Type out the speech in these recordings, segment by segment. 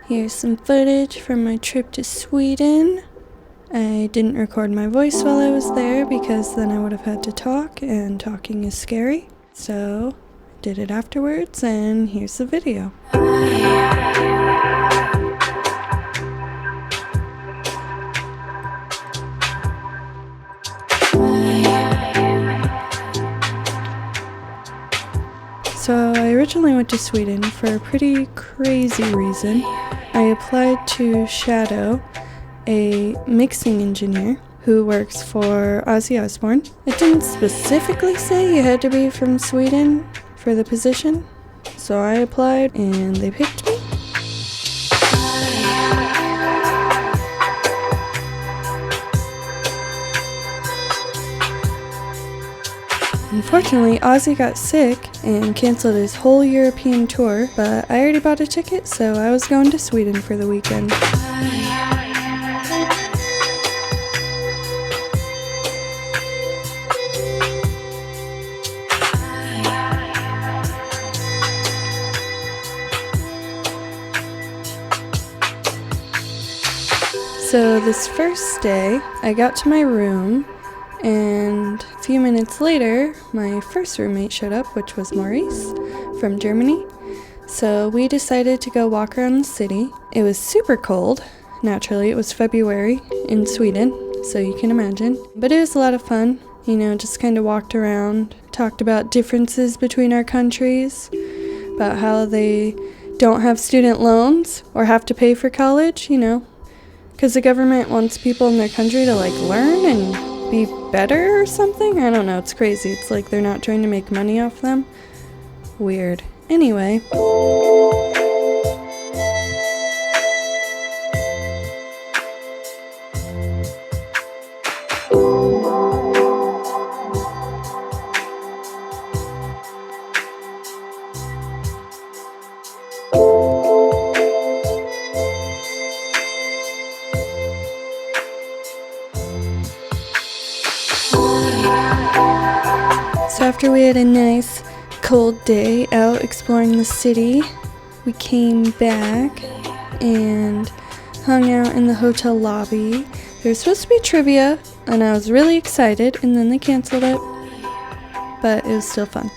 Here's some footage from my trip to Sweden. I didn't record my voice while I was there because then I would have had to talk, and talking is scary. So, did it afterwards, and here's the video. So I originally went to Sweden for a pretty crazy reason. I applied to shadow a mixing engineer who works for Ozzy Osbourne. It didn't specifically say you had to be from Sweden for the position, so I applied and they picked me. Unfortunately, Ozzy got sick and canceled his whole European tour, but I already bought a ticket, so I was going to Sweden for the weekend. So this first day, I got to my room, and a few minutes later, my first roommate showed up, which was Maurice from Germany. So we decided to go walk around the city. It was super cold. Naturally, it was February in Sweden, so you can imagine. But it was a lot of fun. You know, just kind of walked around, talked about differences between our countries, about how they don't have student loans or have to pay for college, you know, because the government wants people in their country to, learn and be better or something? I don't know, it's crazy. It's like they're not trying to make money off them. Weird. Anyway. So after we had a nice cold day out exploring the city, we came back and hung out in the hotel lobby. There was supposed to be trivia, and I was really excited, and then they canceled it, but it was still fun.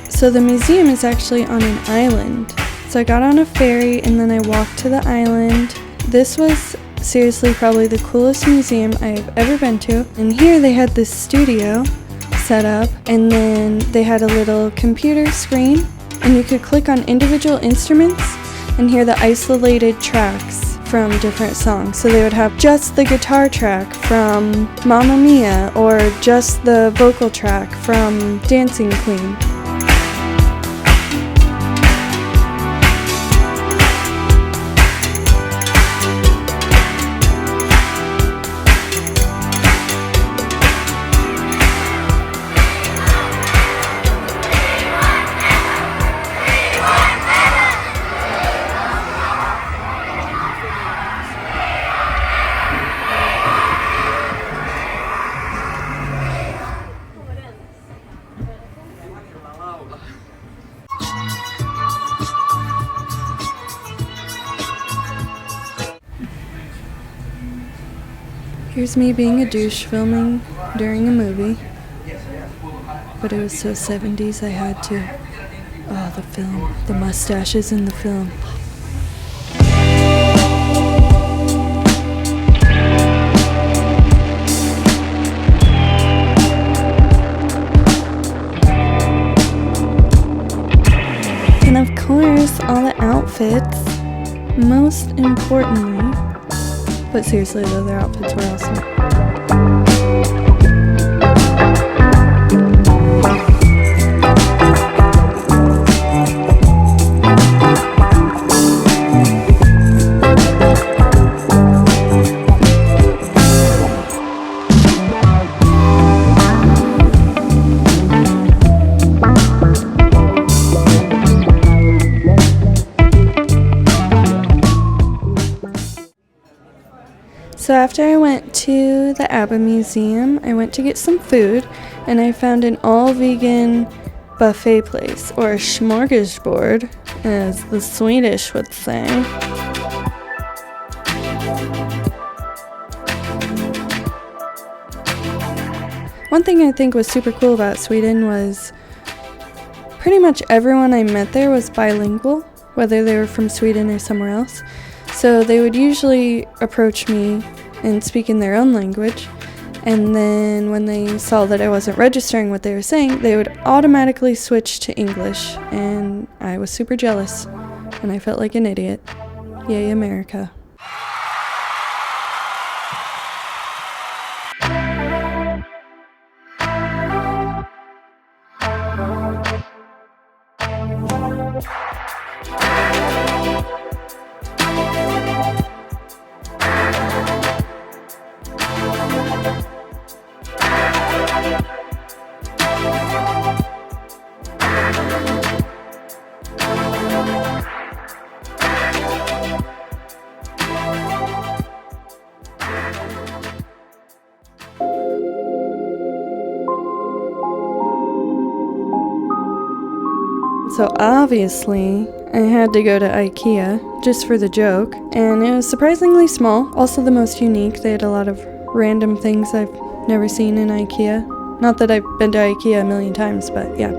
So the museum is actually on an island. So I got on a ferry and then I walked to the island. This was seriously probably the coolest museum I've ever been to. And here they had this studio set up, and then they had a little computer screen, and you could click on individual instruments and hear the isolated tracks from different songs. So they would have just the guitar track from Mamma Mia, or just the vocal track from Dancing Queen. Here's me being a douche filming during a movie, but it was so 70s I had to. Oh, the film, the mustaches in the film. And of course, all the outfits, most importantly. But seriously though, their outfits were awesome. So after I went to the ABBA Museum, I went to get some food, and I found an all-vegan buffet place, or a smorgasbord, as the Swedish would say. One thing I think was super cool about Sweden was pretty much everyone I met there was bilingual, whether they were from Sweden or somewhere else. So they would usually approach me and speak in their own language, and then when they saw that I wasn't registering what they were saying, they would automatically switch to English, and I was super jealous, and I felt like an idiot. Yay, America. So obviously, I had to go to IKEA, just for the joke, and it was surprisingly small, also the most unique. They had a lot of random things I've never seen in IKEA. Not that I've been to IKEA a million times, but yeah.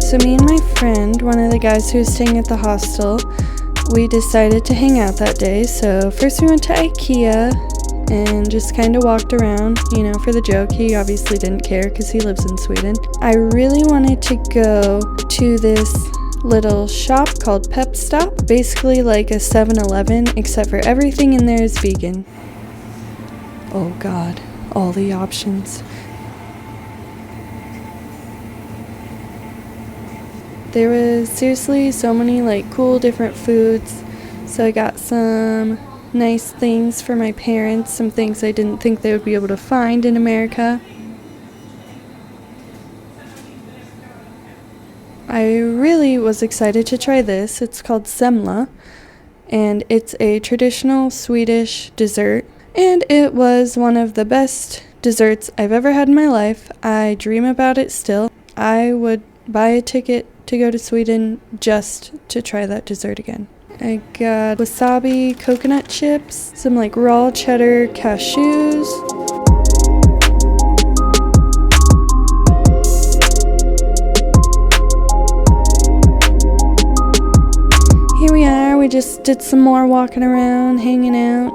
So me and my friend, one of the guys who was staying at the hostel, we decided to hang out that day. So first we went to IKEA and just kind of walked around, for the joke. He obviously didn't care because he lives in Sweden. I really wanted to go to this little shop called Pep Stop, basically like a 7-Eleven, except for everything in there is vegan. Oh God, all the options. There was seriously so many cool different foods. So I got some nice things for my parents, some things I didn't think they would be able to find in America. I really was excited to try this. It's called semla, and it's a traditional Swedish dessert, and it was one of the best desserts I've ever had in my life. I dream about it still. I would buy a ticket to go to Sweden just to try that dessert again. I got wasabi coconut chips, some raw cheddar cashews. Here we are, we just did some more walking around, hanging out,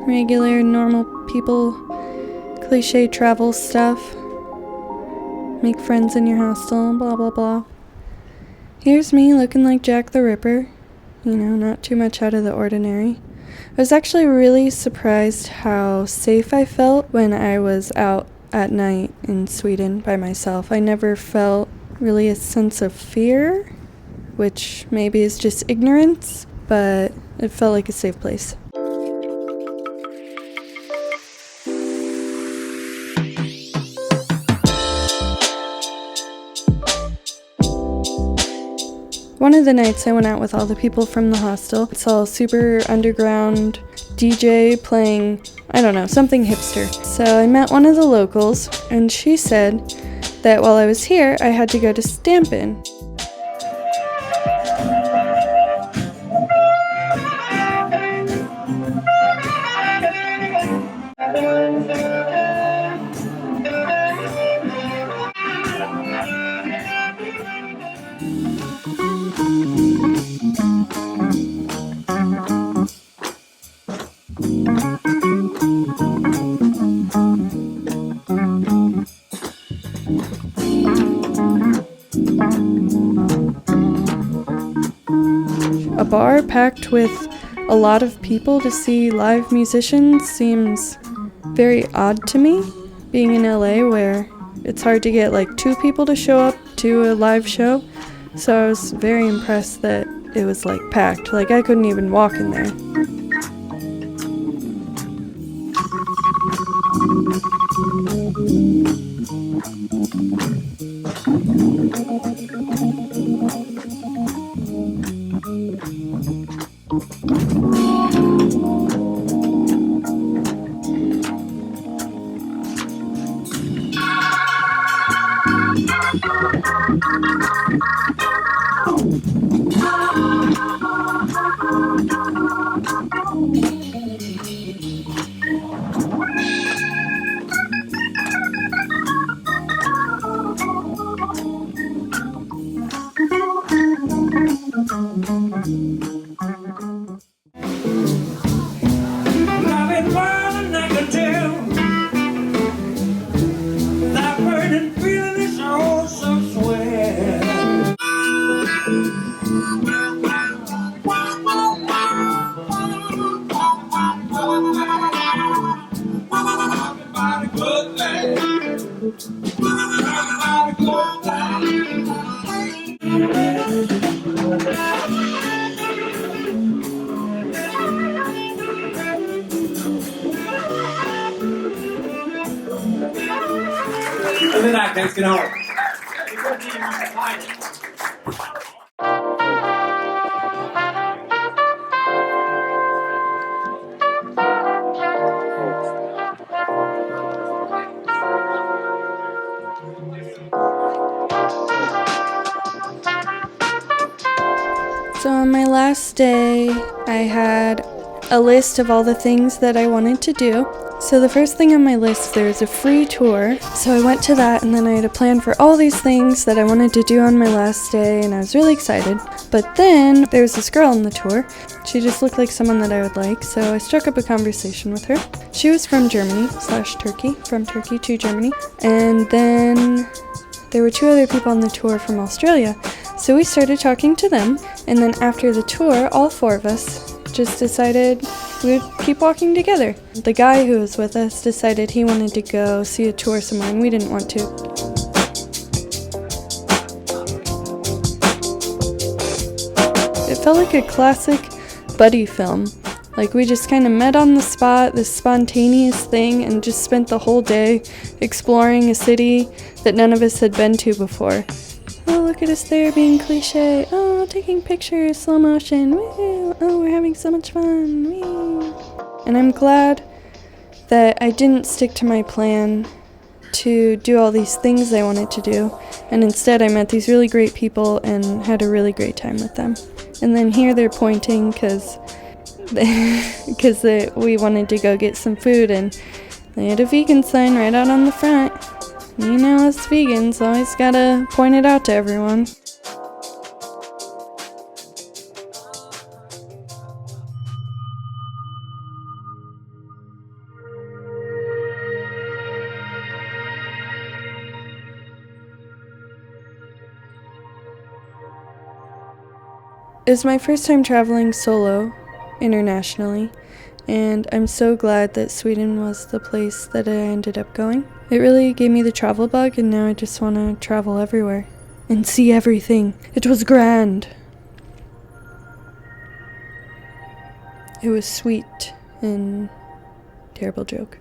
regular, normal people, cliche travel stuff. Make friends in your hostel, blah blah blah. Here's me looking like Jack the Ripper, not too much out of the ordinary. I was actually really surprised how safe I felt when I was out at night in Sweden by myself. I never felt really a sense of fear, which maybe is just ignorance, but it felt like a safe place. One of the nights I went out with all the people from the hostel. I saw a super underground DJ playing, something hipster. So I met one of the locals, and she said that while I was here, I had to go to Stampen. A bar packed with a lot of people to see live musicians seems very odd to me, being in LA where it's hard to get 2 people to show up to a live show. So I was very impressed that it was packed. I couldn't even walk in there. Good night, thanks, get home. So on my last day, I had a list of all the things that I wanted to do. So the first thing on my list, there was a free tour. So I went to that, and then I had a plan for all these things that I wanted to do on my last day, and I was really excited. But then there was this girl on the tour. She just looked like someone that I would like, so I struck up a conversation with her. She was from Germany/Turkey, from Turkey to Germany. And then there were 2 other people on the tour from Australia. So we started talking to them, and then after the tour, all 4 of us just decided we would keep walking together. The guy who was with us decided he wanted to go see a tour somewhere, and we didn't want to. It felt like a classic buddy film. Like, we just kind of met on the spot, this spontaneous thing, and just spent the whole day exploring a city that none of us had been to before. Oh, look at us there being cliche. Oh, taking pictures, slow motion. Woo. Oh, we're having so much fun. Woo. And I'm glad that I didn't stick to my plan to do all these things I wanted to do. And instead I met these really great people and had a really great time with them. And then here they're pointing because we wanted to go get some food, and they had a vegan sign right out on the front. You know, us vegans always gotta point it out to everyone. It was my first time traveling solo internationally, and I'm so glad that Sweden was the place that I ended up going. It really gave me the travel bug, and now I just want to travel everywhere and see everything. It was grand. It was sweet and terrible joke.